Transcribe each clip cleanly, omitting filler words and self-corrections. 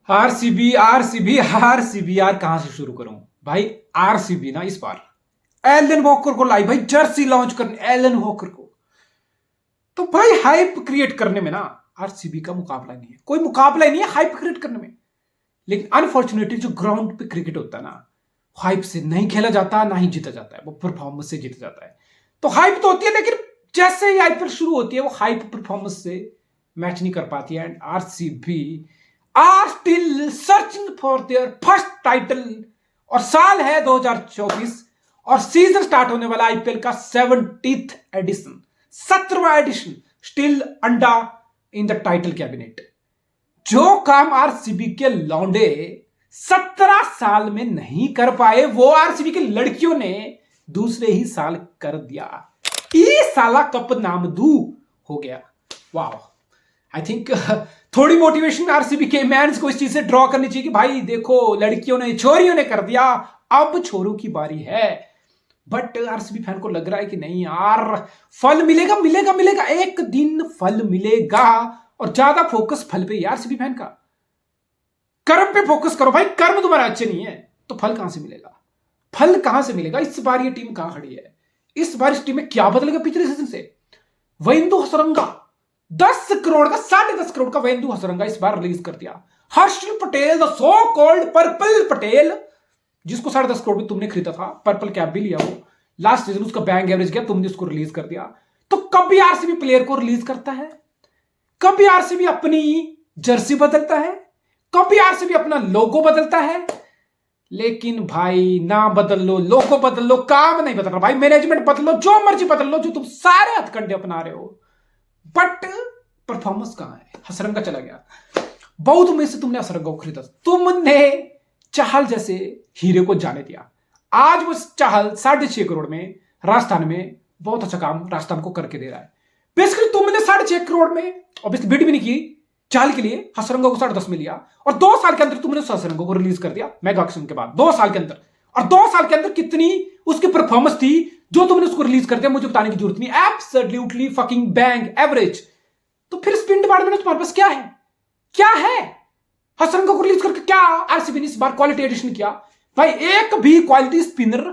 RCB RCB RCB यार, कहां से शुरू करूं भाई। आरसीबी ना इस बार एलन वॉकर को लाई भाई, जर्सी लॉन्च करने एलन वॉकर को। तो भाई हाइप क्रिएट करने में ना आरसीबी का मुकाबला नहीं है, कोई मुकाबला ही नहीं है हाइप क्रिएट करने में। लेकिन अनफॉर्चुनेटली जो ग्राउंड पे क्रिकेट होता है ना, हाइप से नहीं खेला जाता, ना ही जीता जाता है, वो परफॉर्मेंस से जीता जाता है। तो हाइप तो होती है, लेकिन जैसे ही आईपीएल शुरू होती है वो हाइप परफॉर्मेंस से मैच नहीं कर पाती है। And RCB are still searching for their first title. और साल है 2024 और सीजन स्टार्ट होने वाला आईपीएल का 70th एडिशन, 17वां एडिशन, स्टिल अंडा इन द टाइटल कैबिनेट। जो काम आरसीबी के लौंडे 17 साल में नहीं कर पाए, वो आरसीबी की लड़कियों ने दूसरे ही साल कर दिया। ये साला कप नामदू हो गया। वाह, आई थिंक थोड़ी मोटिवेशन आरसीबी के मैंस को इस चीज से ड्रॉ करनी चाहिए कि भाई देखो, लड़कियों ने छोरियों ने कर दिया, अब छोरों की बारी है। बट आरसीबी फैन को लग रहा है कि नहीं यार, फल मिलेगा मिलेगा मिलेगा, एक दिन फल मिलेगा। और ज्यादा फोकस फल पे यार आरसीबी फैन का, कर्म पे फोकस करो भाई। कर्म तुम्हारे अच्छे नहीं है तो फल कहां से मिलेगा, फल कहां से मिलेगा। इस बार ये टीम कहां खड़ी है, इस बार इस टीम में क्या बदलेगा पिछले सीजन से। वैंदु हसरंगा 10 करोड़ का, 10.5 करोड़ का वैंदु हसरंगा इस बार रिलीज कर दिया। Harshal Patel the so called purple Patel, जिसको 10.5 करोड़ में तुमने खरीदा था, पर्पल कैप भी लिया वो लास्ट सीजन, उसका बैंक एवरेज गया, तुमने उसको रिलीज कर दिया। तो कभी आरसीबी प्लेयर को रिलीज करता है, कभी आरसीबी अपनी जर्सी बदलता है, कभी आरसीबी अपना लोगो बदलता है। लेकिन भाई ना बदल लो, लोगो बदल लो, काम नहीं बदल रहा भाई। मैनेजमेंट बदल लो, जो मर्जी बदल लो, जो तुम सारे हथकंडे अपना रहे हो, बट परफॉर्मेंस कहां है। हसरंगा चला गया, बहुत उम्मीद से तुमने हसरंगा को खरीदा, तुमने चाहल जैसे हीरे को जाने दिया। आज वो चाहल 6.5 करोड़ में राजस्थान में बहुत अच्छा काम राजस्थान को करके दे रहा है। बेसिकली तुमने 6.5 करोड़ में ऑब्वियसली बिड भी नहीं की चाल के लिए, हसरंगा को 10.5 में लिया, और 2 साल के अंदर तुमने उस हसरंगा को रिलीज कर दिया मेगा ऑक्शन के बाद, 2 साल के अंदर। और 2 साल के अंदर कितनी उसकी परफॉर्मेंस थी जो तुमने उसको रिलीज कर दिया, मुझे बताने की जरूरत नहीं। Absolutely fucking bang average. तो फिर स्पिन डिपार्टमेंट में तुम्हारे पास क्या है, क्या है। हसरंगा को रिलीज करके क्या आरसीबी ने इस बार क्वालिटी एडिशन किया भाई। एक भी क्वालिटी स्पिनर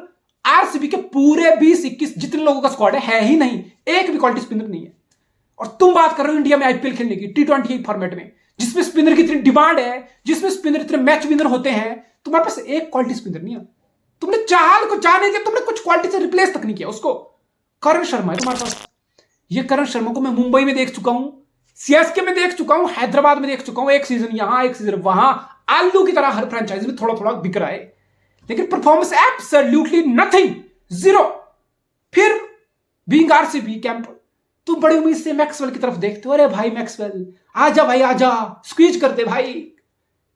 आरसीबी के पूरे 20-21 जितने लोगों का स्क्वाड है ही नहीं, एक भी क्वालिटी स्पिनर नहीं है। और तुम बात कर रहे हो इंडिया में आईपीएल खेलने की, T20 फॉर्मेट में, जिसमें स्पिनर की इतनी डिमांड है, जिसमें स्पिनर इतने मैच विनर होते हैं, तुम्हारे पास एक क्वालिटी स्पिनर नहीं है। तुमने चाहल को जाने दिया, तुमने कुछ क्वालिटी से रिप्लेस तक नहीं किया उसको। करण शर्मा है तुम्हारे पास। ये करण शर्मा को मैं मुंबई में देख चुका हूं, सीएसके में देख चुका हूं, हैदराबाद में देख चुका हूं, एक सीजन यहां एक सीजन वहां, आलू की तरह हर फ्रेंचाइजी में थोड़ा थोड़ा बिक रहा है, लेकिन परफॉर्मेंस एब्सोल्युटली नथिंग, जीरो। फिर बीइंग आरसीबी कैंप, तुम बड़ी उम्मीद से मैक्सवेल की तरफ देखते हो। अरे भाई मैक्सवेल आजा भाई आजा, स्क्वीज कर दे भाई,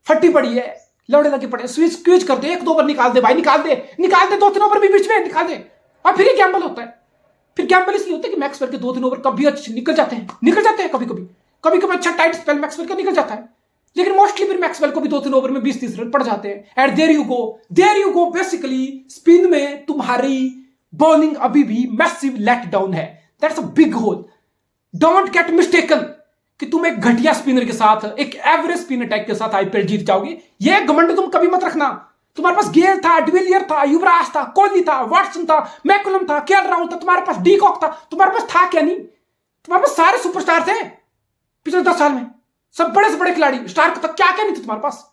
फटी पड़ी है, लौड़े लगे पड़े, स्क्वीज कर दे, 1-2 ओवर निकाल दे भाई, निकाल दे 2-3 ओवर भी बीच में निकाल दे। और फिर ये गैम्बल होता है, फिर गैम्बल इसलिए होता है कि मैक्सवेल के 2-3 ओवर कभी अच्छे निकल जाते हैं कभी कभी अच्छा टाइट स्पेल मैक्सवेल का निकल जाता है, लेकिन मोस्टली फिर मैक्सवेल को भी 2-3 ओवर में 20-30 रन पड़ जाते हैं। And there you go basically spin में तुम्हारी बॉलिंग अभी भी मैसिव लेट डाउन है। That's a big hole. Don't get mistaken कि तुम एक घटिया स्पिनर के साथ, एक एवरेज स्पिन अटैक के साथ आईपीएल जीत जाओगे, ये घमंड तुम कभी मत रखना। तुम्हारे पास गेल था, डिविलियर था, युवराज था, कोहली था, वाटसन था, मैकुलम था, केएल राहुल था, तुम्हारे पास डीकॉक था, तुम्हारे पास था क्या नहीं। तुम्हारे पास सारे सुपरस्टार थे पिछले 10 साल में, सब बड़े से बड़े खिलाड़ी, स्टार तक क्या क्या नहीं थे तुम्हारे पास।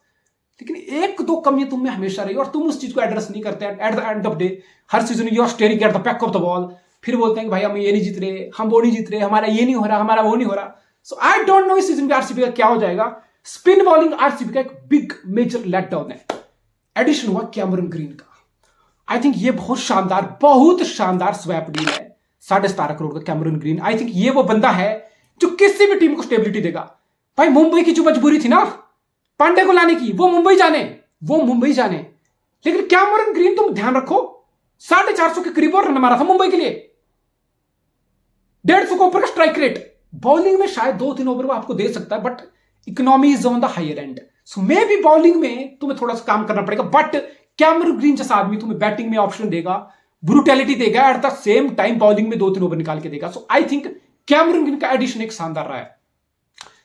लेकिन 1-2 कमियां तुम में हमेशा रही और तुम उस चीज को एड्रेस नहीं करते। At the end of day हर season you are staring at the back of the ball, फिर बोलते हैं कि भाई हम ये नहीं जीत रहे, हम वो नहीं जीत रहे, हमारा ये नहीं हो रहा, हमारा वो नहीं हो रहा। सो आई डोंट नो इस सीजन में आरसीबी का क्या हो जाएगा। स्पिन बॉलिंग आरसीबी का एक बिग मेजर लेट डाउन है। एडिशन हुआ कैमरन ग्रीन का, आई थिंक ये बहुत शानदार स्वैप डील है। 17.5 करोड़ का कैमरन ग्रीन, आई थिंक ये वो बंदा है जो किसी भी टीम को स्टेबिलिटी देगा। भाई मुंबई की जो मजबूरी थी ना पांडे को लाने की, वो मुंबई जाने, लेकिन कैमरन ग्रीन तुम ध्यान रखो 450 के करीब और रन मारा था मुंबई के लिए, 150 के ऊपर का स्ट्राइक रेट। बॉलिंग में शायद 2-3 ओवर वो आपको दे सकता है, but economy is on the higher end, so maybe bowling में तुम्हें थोड़ा सा काम करना पड़ेगा। बट कैमरन ग्रीन जैसा आदमी तुम्हें बैटिंग में ऑप्शन देगा, ब्रूटैलिटी देगा, at the same time bowling में 2-3 ओवर निकाल के देगा। सो आई थिंक कैमरन ग्रीन का एडिशन एक शानदार रहा है।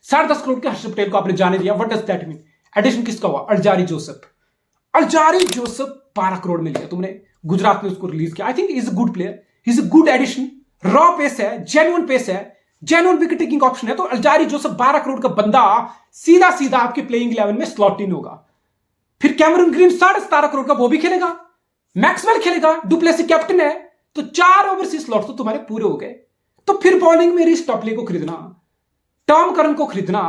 10.5 करोड़ के हर्षल पटेल को आपने जाने दिया, what does that mean. Addition किसका हुआ? Alzarri Joseph. Alzarri Joseph 12 crore में लिया तुमने, गुजरात ने उसको रिलीज किया। I think is a good player, is a good addition, raw pace है, जेन्युइन पेस है, जेन्युइन विकेट टेकिंग ऑप्शन है। तो अल्जारी जोसेफ 12 करोड़ का बंदा सीधा सीधा आपके प्लेइंग 11 में स्लॉट इन होगा। फिर कैमरून ग्रीन 17.5 करोड़ का वो भी खेलेगा, मैक्सवेल खेलेगा, डुप्लेसी कैप्टन है, तो 4 ओवरसीज स्लॉट तो तुम्हारे पूरे हो गए। तो फिर बॉलिंग में रिस टॉपले को खरीदना, टॉम करन को खरीदना,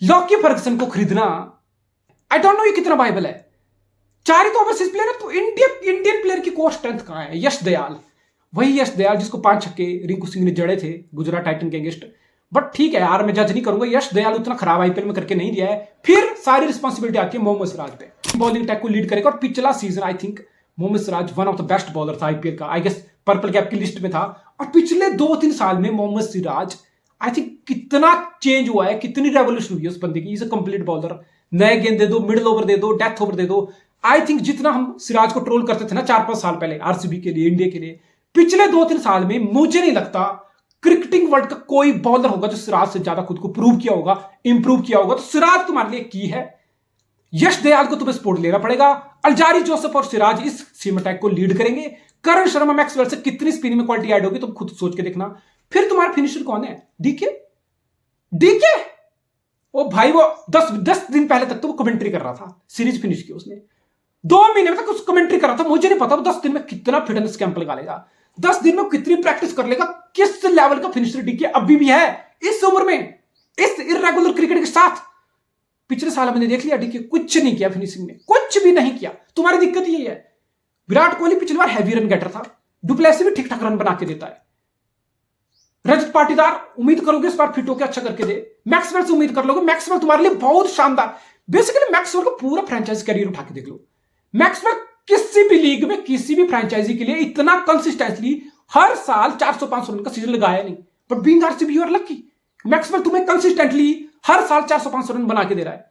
लॉकी फर्गसन को खरीदना, आई डोंट नो ये कितना वाइबल है। 4 ही तो ओवरसीज प्लेयर है, तो इंडियन प्लेयर की कोर स्ट्रेंथ कहां है? यश दयाल, वही यश दयाल जिसको 5 छक्के रिंकू सिंह ने जड़े थे गुजरात टाइटन के अगेंस्ट। बट ठीक है यार, मैं जज नहीं करूंगा, यश दयाल उतना खराब आईपीएल में करके नहीं दिया है। फिर सारी रिस्पॉन्सिबिलिटी आती है मोहम्मद सिराज पे, बॉलिंग अटैक को लीड करेगा। और पिछला season I think Mohammed Siraj one of the best bowler था आईपीएल का, आई गेस पर्पल कैप की लिस्ट में था। और पिछले 2-3 साल में मोहम्मद सिराज आई थिंक कितना चेंज हुआ है, कितनी रेवोल्यूशन हुई है उस बंदे की। इज अ कंप्लीट बॉलर, नए गेंद दे दो, मिडिल ओवर दे दो, डेथ ओवर दे दो। आई थिंक जितना हम सिराज को ट्रोल करते थे ना 4-5 साल पहले आरसीबी के लिए, इंडिया के लिए, पिछले 2-3 साल में मुझे नहीं लगता क्रिकेटिंग वर्ल्ड का कोई बॉलर होगा जो सिराज से ज्यादा खुद को प्रूव किया होगा, इंप्रूव किया होगा। तो सिराज तुम्हारे लिए की है, यश दयाल को तुम्हें सपोर्ट लेना पड़ेगा। अल्जारी जोसेफ और सिराज इस सीम अटैक को लीड करेंगे। करण शर्मा मैक्सवेल से कितनी स्पिन में क्वालिटी ऐड होगी तुम खुद सोच के देखना। फिर तुम्हारा फिनिशर कौन है? डीके। डीके ओ भाई, वो 10 दिन पहले तक तो वो कमेंट्री कर रहा था, सीरीज फिनिश की उसने 2 महीने तक उस कमेंट्री कर रहा था। मुझे नहीं पता वो 10 दिन में कितना फिटनेस कैंप लगा लेगा, 10 दिन में कितनी प्रैक्टिस कर लेगा, किस लेवल का फिनिशर डीके अभी भी है इस उम्र में, इस इर्रेगुलर क्रिकेट के साथ। पिछले साल मैंने देख लिया डीके कुछ नहीं किया फिनिशिंग में, कुछ भी नहीं किया। तुम्हारी दिक्कत यही है। विराट कोहली पिछली बार हैवी रन गेटर था, डुप्लेसी भी ठीक ठाक रन बना के देता है। रजत पाटीदार उम्मीद करोगे इस बार फिट होकर अच्छा करके दे। मैक्सवेल से उम्मीद कर लोगे, मैक्सवेल तुम्हारे लिए बहुत शानदार। बेसिकली मैक्सवेल का पूरा फ्रेंचाइजी कैरियर उठा के देख लो। मैक्सवेल किसी भी लीग में किसी भी फ्रेंचाइजी के लिए इतना कंसिस्टेंटली हर साल 400-500 रन का सीजन लगाया नहीं। But being RCB you are lucky, Maxwell तुम्हें कंसिस्टेंटली हर साल 400-500 रन बना के दे रहा है।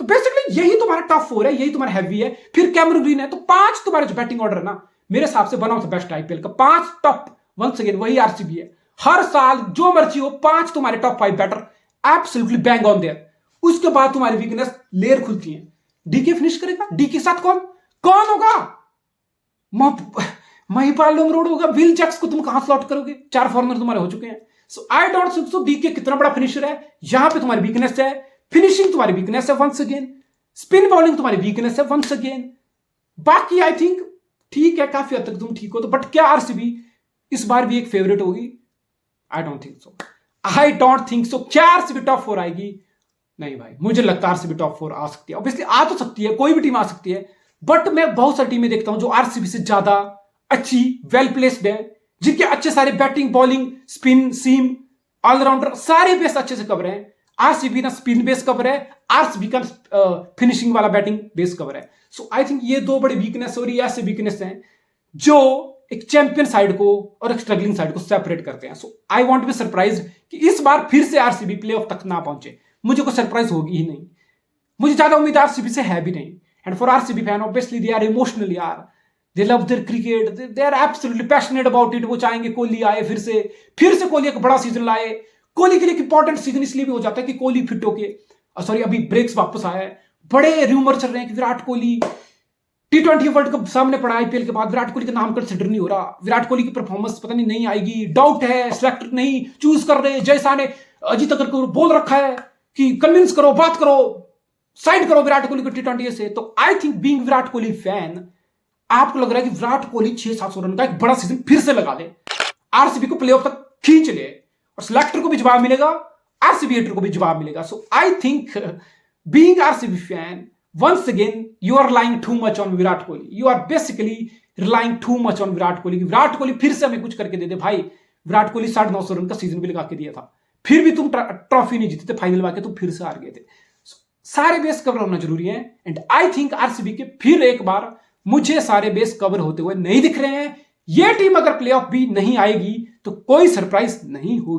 तो बेसिकली यही तुम्हारा टॉप 4 है, यही तुम्हारा हैवी है। फिर कैमरून ग्रीन है, तो 5 तुम्हारे जो बैटिंग ऑर्डर है ना, मेरे हिसाब से one of the best IPL का 5 टॉप। वंस अगेन वही आरसीबी है, हर साल जो मर्जी हो 5 तुम्हारे top 5 batter absolutely bang on there. उसके बाद तुम्हारी वीकनेस लेयर खुलती है। डीके फिनिश करेगा, डीके के साथ कौन होगा? महिपाल लोमरोड होगा, विल जैक्स को तुम कहां स्लॉट करोगे? 4 फॉरनर तुम्हारे हो चुके हैं। So I don't think so DK कितना बड़ा फिनिशर है। यहां पे तुम्हारी वीकनेस है, फिनिशिंग तुम्हारी वीकनेस है वंस अगेन, स्पिन बॉलिंग तुम्हारी वीकनेस है वंस अगेन। बाकी आई थिंक ठीक है, काफी हद तक तुम ठीक हो। तो बट क्या आरसीबी इस बार भी एक फेवरेट होगी? आई don't think so, I don't think सो। क्या आरसीबी टॉप 4 आएगी? नहीं भाई, मुझे लगता है आरसीबी टॉप 4 आ सकती है। ऑब्वियसली आ तो सकती है, कोई भी टीम आ सकती है। बट मैं बहुत सारी टीमें देखता हूं जो आरसीबी से ज्यादा अच्छी, वेल प्लेस्ड है, जिनके अच्छे सारे बैटिंग, बॉलिंग, स्पिन, सीम, ऑलराउंडर सारे बेस अच्छे से कवर है। आरसीबी ना स्पिन बेस कवर है, आरसीबी का फिनिशिंग वाला बैटिंग बेस कवर है। सो आई थिंक ये 2 बड़े वीकनेस और ये ऐसे वीकनेस हैं जो एक चैंपियन साइड को और एक स्ट्रगलिंग साइड को सेपरेट करते हैं। So I want to be surprise कि इस बार फिर से आरसीबी प्लेऑफ तक ना पहुंचे। मुझे कोई सरप्राइज होगी ही नहीं, मुझे ज्यादा उम्मीद आरसीबी से है भी नहीं। And for RCB fan obviously they are emotional यार, they love their cricket, they are absolutely passionate about it. वो चाहेंगे कोहली आए फिर से कोहली एक बड़ा सीजन लाए। कोहली के लिए इंपॉर्टेंट सीजन इसलिए भी हो जाता है कि कोहली फिट होके, सॉरी अभी ब्रेक्स वापस आया है। बड़े रूमर चल रहे हैं कि Virat Kohli T20 world cup सामने पड़ा आईपीएल के बाद, विराट कोहली का नाम कंसिडर नहीं हो रहा। विराट कोहली की परफॉर्मेंस पता नहीं आएगी, डाउट है, सिलेक्टर नहीं चूज कर रहे। जैसा ने अजीत अगर को बोल रखा है कि कन्विंस करो, बात करो, साइड करो विराट कोहली को T20 से। तो आई think being Virat Kohli fan, आपको लग रहा है कि विराट कोहली 600-700 रन का एक बड़ा सीजन फिर से लगा ले, आरसीबी को प्लेऑफ तक खींच ले, और सिलेक्टर को भी जवाब मिलेगा, आरसीबी हेटर को भी जवाब मिलेगा। So I think being RCB fan, once again you are relying too much on Virat Kohli, you are basically relying too much on Virat Kohli. Virat Kohli फिर से हमें कुछ करके दे दे। भाई विराट कोहली 950 रन का सीजन भी लगा के दिया था, फिर भी तुम ट्रॉफी नहीं जीते थे, फाइनल में आके तुम फिर से हार गए थे। सारे बेस कवर होना जरूरी है। एंड आई थिंक आरसीबी के फिर एक बार मुझे सारे बेस कवर होते हुए नहीं दिख रहे हैं। ये टीम अगर प्लेऑफ भी नहीं आएगी तो कोई सरप्राइज नहीं होगी।